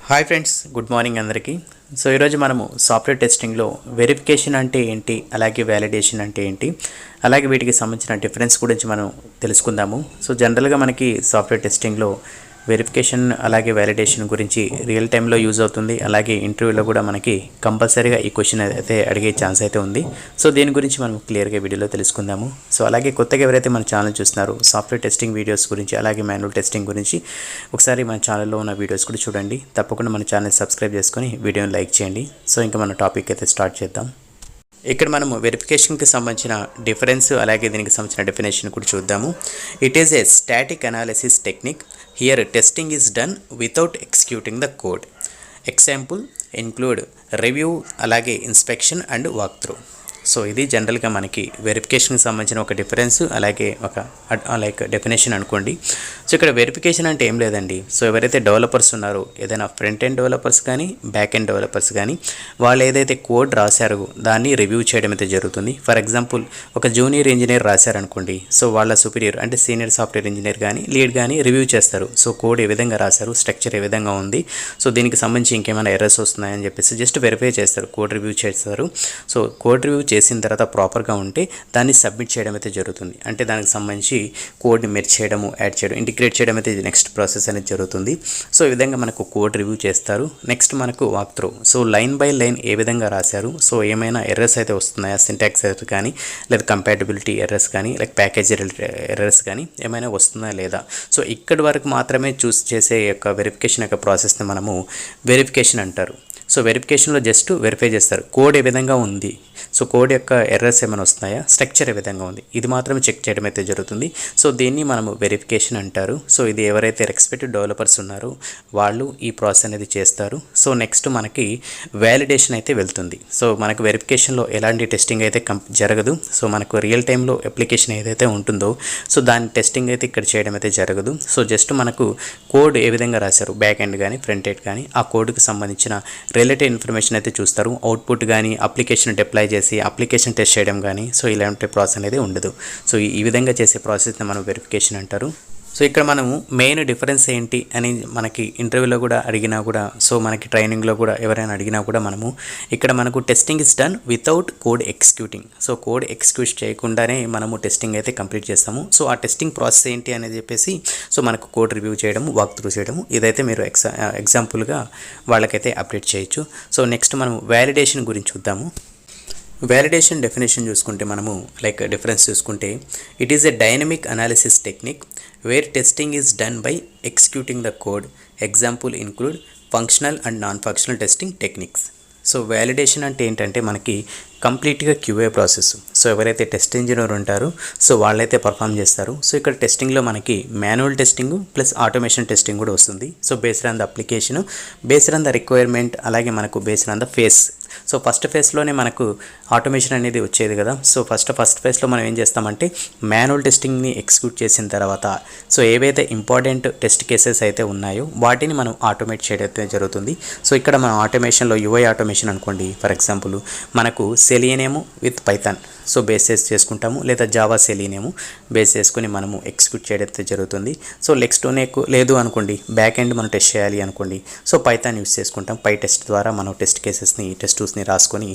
Hi friends, good morning అందరికీ. So ఈరోజు మనము సాఫ్ట్వేర్ టెస్టింగ్లో వెరిఫికేషన్ అంటే ఏంటి, అలాగే వ్యాలిడేషన్ అంటే ఏంటి, అలాగే వీటికి సంబంధించిన డిఫరెన్స్ గురించి మనం తెలుసుకుందాము. సో జనరల్గా మనకి సాఫ్ట్వేర్ టెస్టింగ్లో వెరిఫికేషన్ అలాగే వ్యాలిడేషన్ గురించి రియల్ టైంలో యూజ్ అవుతుంది. అలాగే ఇంటర్వ్యూలో కూడా మనకి కంపల్సరీగా ఈ క్వశ్చన్ అయితే అడిగే ఛాన్స్ అయితే ఉంది. సో దీని గురించి మనం క్లియర్గా వీడియోలో తెలుసుకుందాము. సో అలాగే కొత్తగా ఎవరైతే మన ఛానల్ చూస్తున్నారో సాఫ్ట్వేర్ టెస్టింగ్ వీడియోస్ గురించి అలాగే మాన్యువల్ టెస్టింగ్ గురించి ఒకసారి మన ఛానల్లో ఉన్న వీడియోస్ కూడా చూడండి. తప్పకుండా మన ఛానల్ సబ్స్క్రైబ్ చేసుకొని వీడియోని లైక్ చేయండి. సో ఇంకా మన టాపిక్ అయితే స్టార్ట్ చేద్దాం. ఇక్కడ మనము వెరిఫికేషన్కి సంబంధించిన డిఫరెన్స్ అలాగే దీనికి సంబంధించిన డెఫినేషన్ కూడా చూద్దాము. It is a static analysis technique. Here testing is done without executing the code. Example include review అలాగే inspection and walk through. So ఇది జనరల్గా మనకి వెరిఫికేషన్కి సంబంధించిన ఒక డిఫరెన్స్ అలాగే ఒక లైక్ డెఫినేషన్ అనుకోండి. సో ఇక్కడ వెరిఫికేషన్ అంటే ఏం లేదండి. సో ఎవరైతే డెవలపర్స్ ఉన్నారో, ఏదైనా ఫ్రంట్ ఎండ్ డెవలపర్స్ కానీ బ్యాక్ ఎండ్ డెవలపర్స్ కానీ వాళ్ళు ఏదైతే కోడ్ రాశారో దాన్ని రివ్యూ చేయడం అయితే జరుగుతుంది. ఫర్ ఎగ్జాంపుల్ ఒక జూనియర్ ఇంజనీర్ రాశారనుకోండి, సో వాళ్ళ సుపీరియర్ అంటే సీనియర్ సాఫ్ట్వేర్ ఇంజనీర్ కానీ లీడ్ కానీ రివ్యూ చేస్తారు. సో కోడ్ ఏ విధంగా రాశారు, స్ట్రక్చర్ ఏ విధంగా ఉంది, సో దీనికి సంబంధించి ఇంకేమైనా ఎర్రర్స్ వస్తున్నాయని చెప్పేసి జస్ట్ వెరిఫై చేస్తారు, కోడ్ రివ్యూ చేస్తారు. సో కోడ్ రివ్యూ చేసిన తర్వాత ప్రాపర్గా ఉంటే దాన్ని సబ్మిట్ చేయడం అయితే జరుగుతుంది. అంటే దానికి సంబంధించి కోడ్ని మెర్జ్ చేయడము, యాడ్ చేయడం, ఇంటిగ్రేట్ చేయడం అయితే నెక్స్ట్ ప్రాసెస్ అనేది జరుగుతుంది. సో ఈ విధంగా మనకు కోడ్ రివ్యూ చేస్తారు. నెక్స్ట్ మనకు walk through. So line by line ఏ విధంగా రాశారు, సో ఏమైనా ఎర్రర్స్ అయితే వస్తున్నాయా, సింటాక్స్ ఎర్రర్ కానీ లేదా కంపాటబిలిటీ ఎర్రర్స్ కానీ లేక ప్యాకేజ్ ఎర్రర్స్ కానీ ఏమైనా వస్తుందా లేదా. సో ఇక్కడి వరకు మాత్రమే చూస్ చేసే యొక్క వెరిఫికేషన్ యొక్క ప్రాసెస్ని మనము వెరిఫికేషన్ అంటారు. సో వెరిఫికేషన్లో జస్ట్ వెరిఫై చేస్తారు కోడ్ ఏ విధంగా ఉంది, సో కోడ్ యొక్క ఎర్రర్స్ ఏమైనా వస్తున్నాయా, స్ట్రక్చర్ ఏ విధంగా ఉంది, ఇది మాత్రమే చెక్ చేయడం అయితే జరుగుతుంది. సో దీన్ని మనము వెరిఫికేషన్ అంటారు. సో ఇది ఎవరైతే రెస్పెక్టివ్ డెవలపర్స్ ఉన్నారో వాళ్ళు ఈ ప్రాసెస్ అనేది చేస్తారు. సో నెక్స్ట్ మనకి వ్యాలిడేషన్ అయితే వెళ్తుంది. సో మనకు వెరిఫికేషన్లో ఎలాంటి టెస్టింగ్ అయితే జరగదు. సో మనకు రియల్ టైంలో అప్లికేషన్ ఏదైతే ఉంటుందో సో దాని టెస్టింగ్ అయితే ఇక్కడ చేయడం అయితే జరగదు. సో జస్ట్ మనకు కోడ్ ఏ విధంగా రాశారు, బ్యాక్ ఎండ్ కానీ ఫ్రంట్ ఎండ్ కానీ ఆ కోడ్కి సంబంధించిన రిలేటెడ్ ఇన్ఫర్మేషన్ అయితే చూస్తారు. అవుట్పుట్ కానీ అప్లికేషన్ డిప్లాయ్ చేసి అప్లికేషన్ టెస్ట్ చేయడం కానీ సో ఇలాంటి ప్రాసెస్ అనేది ఉండదు. సో ఈ విధంగా చేసే ప్రాసెస్ని మనం వెరిఫికేషన్ అంటారు. సో ఇక్కడ మనము మెయిన్ డిఫరెన్స్ ఏంటి అని మనకి ఇంటర్వ్యూలో కూడా అడిగినా కూడా, సో మనకి ట్రైనింగ్లో కూడా ఎవరైనా అడిగినా కూడా మనము ఇక్కడ మనకు testing is done without code executing. So code execute చేయకుండానే మనము టెస్టింగ్ అయితే కంప్లీట్ చేస్తాము. సో ఆ టెస్టింగ్ ప్రాసెస్ ఏంటి అనేది చెప్పేసి సో మనకు కోడ్ రివ్యూ చేయడము, వాక్ త్రూ చేయడము, ఇదైతే మీరు ఎగ్జాంపుల్గా వాళ్ళకైతే అప్డేట్ చేయొచ్చు. సో నెక్స్ట్ మనం వ్యాలిడేషన్ గురించి చూద్దాము. వ్యాలిడేషన్ డెఫినేషన్ చూసుకుంటే మనము లైక్ డిఫరెన్స్ చూసుకుంటే it is a dynamic analysis technique where testing is done by executing the code. Example include functional and non functional testing techniques. So validation అంటే ఏంటంటే మనకి కంప్లీట్గా క్యూఏ ప్రాసెస్. సో ఎవరైతే test engineer ఉంటారో so వాళ్ళైతే perform చేస్తారు. So ఇక్కడ టెస్టింగ్లో మనకి manual testing plus automation testing కూడా వస్తుంది. So based on the application, based on the requirement, అలాగే మనకు based on the face. So first ఫేజ్లోనే మనకు ఆటోమేషన్ అనేది వచ్చేది కదా. సో ఫస్ట్ ఫేజ్లో మనం ఏం చేస్తామంటే మాన్యువల్ టెస్టింగ్ని ఎగ్జిక్యూట్ చేసిన తర్వాత సో ఏవైతే ఇంపార్టెంట్ టెస్ట్ కేసెస్ అయితే ఉన్నాయో వాటిని మనం ఆటోమేట్ చేయడం జరుగుతుంది. సో ఇక్కడ మనం ఆటోమేషన్లో యూఐ ఆటోమేషన్ అనుకోండి, ఫర్ ఎగ్జాంపుల్ మనకు selenium with Python so base చేసుకుంటాము, లేదా జావా సెలీనియం బేస్ చేసుకుని మనము ఎగ్జిక్యూట్ చేయడం జరుగుతుంది. సో నెక్స్ట్ లేదు అనుకోండి, బ్యాక్ ఎండ్ మనం టెస్ట్ చేయాలి అనుకోండి, సో పైథాన్ యూస్ చేసుకుంటాం. పై టెస్ట్ ద్వారా మనం టెస్ట్ కేసెస్ని, టెస్ట్ టూల్స్ని రాసుకొని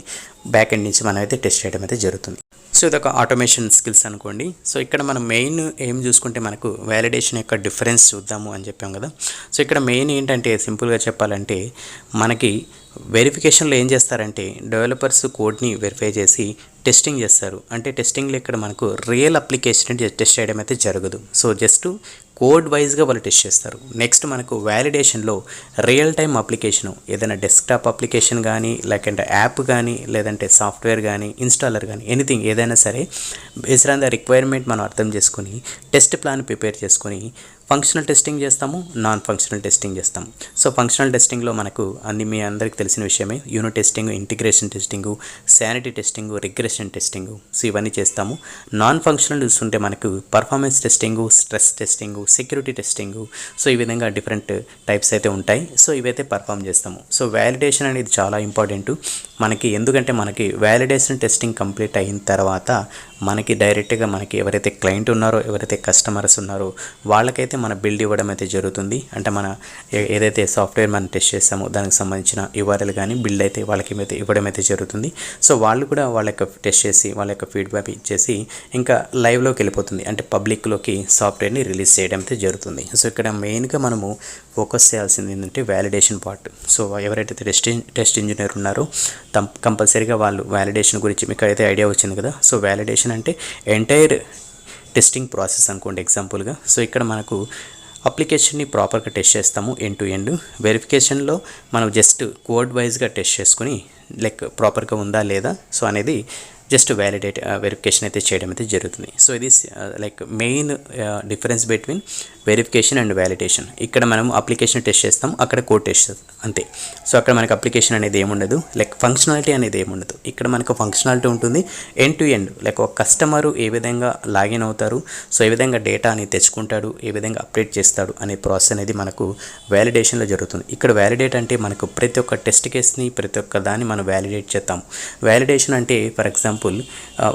బ్యాక్ ఎండ్ నుంచి మనం అయితే టెస్ట్ చేయడం అయితే జరుగుతుంది. సో ఇదొక ఆటోమేషన్ స్కిల్స్ అనుకోండి. సో ఇక్కడ మనం మెయిన్ ఏం చూసుకుంటే మనకు వ్యాలిడేషన్ యొక్క డిఫరెన్స్ చూద్దాము అని చెప్పాం కదా. సో ఇక్కడ మెయిన్ ఏంటంటే సింపుల్గా చెప్పాలంటే మనకి వెరిఫికేషన్లో ఏం చేస్తారంటే డెవలపర్స్ కోడ్ని వెరిఫై చేసి టెస్టింగ్ చేస్తారు. అంటే టెస్టింగ్లో ఇక్కడ మనకు రియల్ అప్లికేషన్ టెస్ట్ చేయడం అయితే జరగదు. సో జస్ట్ కోడ్ వైజ్గా వాళ్ళు టెస్ట్ చేస్తారు. నెక్స్ట్ మనకు వ్యాలిడేషన్లో రియల్ టైమ్ అప్లికేషను, ఏదైనా డెస్క్టాప్ అప్లికేషన్ కానీ లేకంటే యాప్ కానీ లేదంటే సాఫ్ట్వేర్ కానీ ఇన్స్టాలర్ కానీ ఎనీథింగ్ ఏదైనా సరే బేస్డ్ ఆన్ ద రిక్వైర్మెంట్ మనం అర్థం చేసుకొని టెస్ట్ ప్లాన్ ప్రిపేర్ చేసుకొని ఫంక్షనల్ టెస్టింగ్ చేస్తాము, నాన్ ఫంక్షనల్ టెస్టింగ్ చేస్తాము. సో ఫంక్షనల్ టెస్టింగ్లో మనకు మీ అందరికీ తెలిసిన విషయమే unit testing, integration testing, sanity testing, regression testing, so ఇవన్నీ చేస్తాము. నాన్ ఫంక్షనల్ చూస్తుంటే మనకు performance testing, stress testing, security testing, so ఈ విధంగా డిఫరెంట్ టైప్స్ అయితే ఉంటాయి. సో ఇవైతే పర్ఫామ్ చేస్తాము. సో వ్యాలిడేషన్ అనేది చాలా ఇంపార్టెంట్ మనకి, ఎందుకంటే మనకి వ్యాలిడేషన్ టెస్టింగ్ కంప్లీట్ అయిన తర్వాత మనకి డైరెక్ట్గా మనకి ఎవరైతే క్లయింట్ ఉన్నారో, ఎవరైతే కస్టమర్స్ ఉన్నారో వాళ్ళకైతే మన బిల్డ్ ఇవ్వడం అయితే జరుగుతుంది. అంటే మన ఏదైతే సాఫ్ట్వేర్ మనం టెస్ట్ చేస్తామో దానికి సంబంధించిన యూఆర్ఎల్ కానీ బిల్డ్ అయితే వాళ్ళకి ఇవ్వడం అయితే జరుగుతుంది. సో వాళ్ళు కూడా వాళ్ళ యొక్క టెస్ట్ చేసి వాళ్ళ యొక్క ఫీడ్బ్యాక్ ఇచ్చేసి ఇంకా లైవ్లోకి వెళ్ళిపోతుంది, అంటే పబ్లిక్లోకి సాఫ్ట్వేర్ని రిలీజ్ చేయడం అయితే జరుగుతుంది. సో ఇక్కడ మెయిన్గా మనము ఫోకస్ చేయాల్సింది ఏంటంటే వ్యాలిడేషన్ పార్ట్. సో ఎవరైతే టెస్ట్ ఇంజనీర్ ఉన్నారో కంపల్సరీగా వాళ్ళు వ్యాలిడేషన్ గురించి మీకు అయితే ఐడియా వచ్చింది కదా. సో వ్యాలిడేషన్ అంటే ఎంటైర్ టెస్టింగ్ ప్రాసెస్ అనుకోండి ఎగ్జాంపుల్గా. సో ఇక్కడ మనకు అప్లికేషన్ని ప్రాపర్గా టెస్ట్ చేస్తాము ఎండ్ టు ఎండ్. వెరిఫికేషన్లో మనం జస్ట్ కోడ్ వైజ్గా టెస్ట్ చేసుకుని లైక్ ప్రాపర్గా ఉందా లేదా సో అనేది జస్ట్ వెరిఫికేషన్ అయితే చేయడం అయితే జరుగుతుంది. సో ఇది like main difference between verification and validation. ఇక్కడ మనం అప్లికేషన్ టెస్ట్ చేస్తాం, అక్కడ కోడ్ టెస్ట్ అంతే. సో అక్కడ మనకి అప్లికేషన్ అనేది ఏముండదు, లైక్ ఫంక్షనాలిటీ అనేది ఏముండదు. ఇక్కడ మనకు ఫంక్షనాలిటీ ఉంటుంది ఎండ్ టు ఎండ్, లైక్ ఒక కస్టమరు ఏ విధంగా లాగిన్ అవుతారు, సో ఏ విధంగా డేటా అని తెచ్చుకుంటాడు, ఏ విధంగా అప్డేట్ చేస్తాడు అనే ప్రాసెస్ అనేది మనకు వ్యాలిడేషన్లో జరుగుతుంది. ఇక్కడ వ్యాలిడేట్ అంటే మనకు ప్రతి ఒక్క టెస్ట్ కేస్ని ప్రతి ఒక్క దాన్ని మనం వ్యాలిడేట్ చేస్తాం. వ్యాలిడేషన్ అంటే ఫర్ ఎగ్జాంపుల్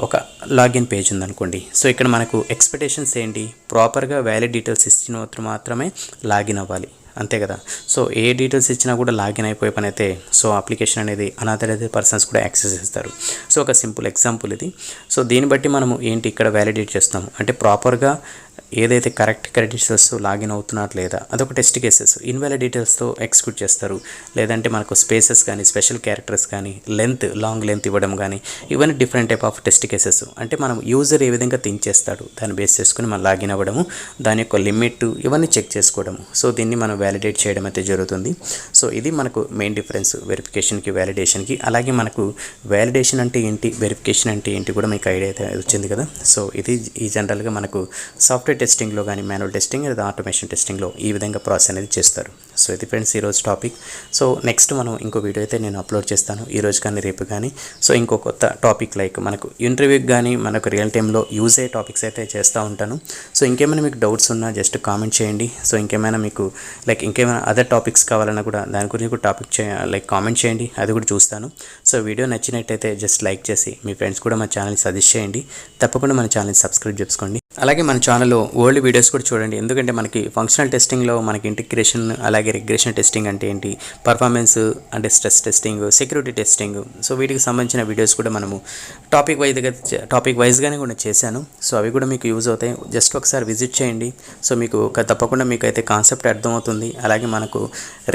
ఒక లాగిన్ పేజ్ ఉందనుకోండి. సో ఇక్కడ మనకు ఎక్స్పెక్టేషన్స్ ఏంటి, ప్రాపర్గా వ్యాలిడ్ డీటెయిల్స్ ఇచ్చిన మాత్రమే లాగిన్ అవ్వాలి, అంతే కదా. సో ఏ డీటెయిల్స్ ఇచ్చినా కూడా లాగిన్ అయిపోయే పని అయితే సో అప్లికేషన్ అనేది అనాథరైజ్డ్ పర్సన్స్ కూడా యాక్సెస్ చేస్తారు. సో ఒక సింపుల్ ఎగ్జాంపుల్ ఇది. సో దీన్ని బట్టి మనము ఏంటి ఇక్కడ వ్యాలిడేట్ చేస్తాము అంటే ప్రాపర్గా ఏదైతే కరెక్ట్ క్రెడిట్స్ లాగిన్ అవుతున్నారు లేదా అదొక టెస్ట్ కేసెస్. ఇన్వాలిడ్ డీటెయిల్స్తో ఎగ్జిక్యూట్ చేస్తారు, లేదంటే మనకు స్పేసెస్ కానీ స్పెషల్ క్యారెక్టర్స్ కానీ లాంగ్ లెంత్ ఇవ్వడం కానీ ఇవన్నీ different type of test cases. అంటే మనం యూజర్ ఏ విధంగా థింక్ చేస్తాడు దాన్ని బేస్ చేసుకుని మనం లాగిన్ అవ్వడము, దాని యొక్క లిమిట్ ఇవన్నీ చెక్ చేసుకోవడము. సో దీన్ని మనం వ్యాలిడేట్ చేయడం అయితే జరుగుతుంది. సో ఇది మనకు మెయిన్ డిఫరెన్స్ వెరిఫికేషన్కి వ్యాలిడేషన్కి. అలాగే మనకు వ్యాలిడేషన్ అంటే ఏంటి, వెరిఫికేషన్ అంటే ఏంటి కూడా మీకు ఐడియా అయితే వచ్చింది కదా. సో ఇది ఈ జనరల్గా మనకు సాఫ్ట్వేర్ టెస్టింగ్లో కానీ మాన్యువల్ టెస్టింగ్ లేదా ఆటోమేషన్ టెస్టింగ్లో ఈ విధంగా ప్రాసెస్ అనేది చేస్తారు. సో ఇది ఫ్రెండ్స్ ఈరోజు టాపిక్. సో నెక్స్ట్ మనం ఇంకో వీడియో అయితే నేను అప్లోడ్ చేస్తాను ఈరోజు కానీ రేపు కానీ. సో ఇంకో కొత్త టాపిక్ లైక్ మనకు ఇంటర్వ్యూకి కానీ మనకు రియల్ టైంలో యూజ్ అయ్యే టాపిక్స్ అయితే చేస్తూ ఉంటాను. సో ఇంకేమైనా మీకు డౌట్స్ ఉన్నా జస్ట్ కామెంట్ చేయండి. సో ఇంకేమైనా మీకు లైక్ ఇంకేమైనా అదర్ టాపిక్స్ కావాలన్నా కూడా దాని గురించి కూడా లైక్ కామెంట్ చేయండి, అది కూడా చూస్తాను. సో వీడియో నచ్చినట్టయితే జస్ట్ లైక్ చేసి మీ ఫ్రెండ్స్ కూడా మన ఛానల్ని సజెస్ట్ చేయండి. తప్పకుండా మన ఛానల్ని సబ్స్క్రైబ్ చేసుకోండి. అలాగే మన ఛానల్లో ఓల్డ్ వీడియోస్ కూడా చూడండి, ఎందుకంటే మనకి ఫంక్షనల్ టెస్టింగ్లో మనకి ఇంటిగ్రేషన్ అలాగే రిగ్రెషన్ టెస్టింగ్ అంటే ఏంటి, పర్ఫార్మెన్స్ అంటే stress testing, security testing, so వీటికి సంబంధించిన వీడియోస్ కూడా మనము టాపిక్ వైజ్గానే కూడా చేశాను. సో అవి కూడా మీకు యూజ్ అవుతాయి, జస్ట్ ఒకసారి విజిట్ చేయండి. సో మీకు తప్పకుండా మీకు అయితే కాన్సెప్ట్ అర్థమవుతుంది. అలాగే మనకు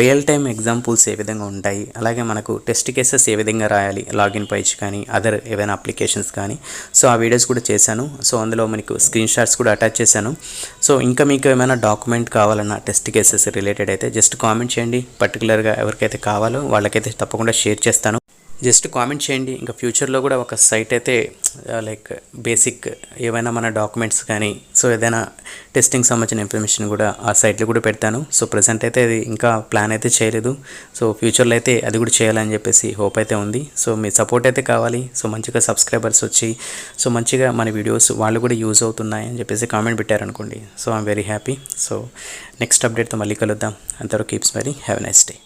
రియల్ టైమ్ ఎగ్జాంపుల్స్ ఏ విధంగా ఉంటాయి, అలాగే మనకు టెస్ట్ కేసెస్ ఏ విధంగా రాయాలి లాగిన్ పేజ్ కానీ అదర్ ఏవైనా అప్లికేషన్స్ కానీ, సో ఆ వీడియోస్ కూడా చేశాను. సో అందులో మనకు స్క్రీన్ షాట్స్ కూడా అటాచ్ చేశాను. సో ఇంకా మీకు ఏమైనా డాక్యుమెంట్ కావాలన్నా టెస్ట్ కేసెస్ రిలేటెడ్ అయితే జస్ట్ కామెంట్ చేయండి. పర్టికులర్గా ఎవరికైతే కావాలో వాళ్ళకైతే తప్పకుండా షేర్ చేస్తాను. జస్ట్ కామెంట్ చేయండి. ఇంకా ఫ్యూచర్లో కూడా ఒక సైట్ అయితే లైక్ బేసిక్ ఏవైనా మన డాక్యుమెంట్స్ కానీ సో ఏదైనా టెస్టింగ్ సంబంధించిన ఇన్ఫర్మేషన్ కూడా ఆ సైట్లో కూడా పెడతాను. సో ప్రజెంట్ అయితే అది ఇంకా ప్లాన్ అయితే చేయలేదు. సో ఫ్యూచర్లో అయితే అది కూడా చేయాలని చెప్పేసి హోప్ అయితే ఉంది. సో మీ సపోర్ట్ అయితే కావాలి. సో మంచిగా సబ్స్క్రైబర్స్ వచ్చి సో మంచిగా మన వీడియోస్ వాళ్ళు కూడా యూజ్ అవుతున్నాయి అని చెప్పేసి కామెంట్ పెట్టారనుకోండి. So I'm very happy. So next అప్డేట్తో మళ్ళీ కలుద్దాం. అంతవరకు keep smiling, have a nice day.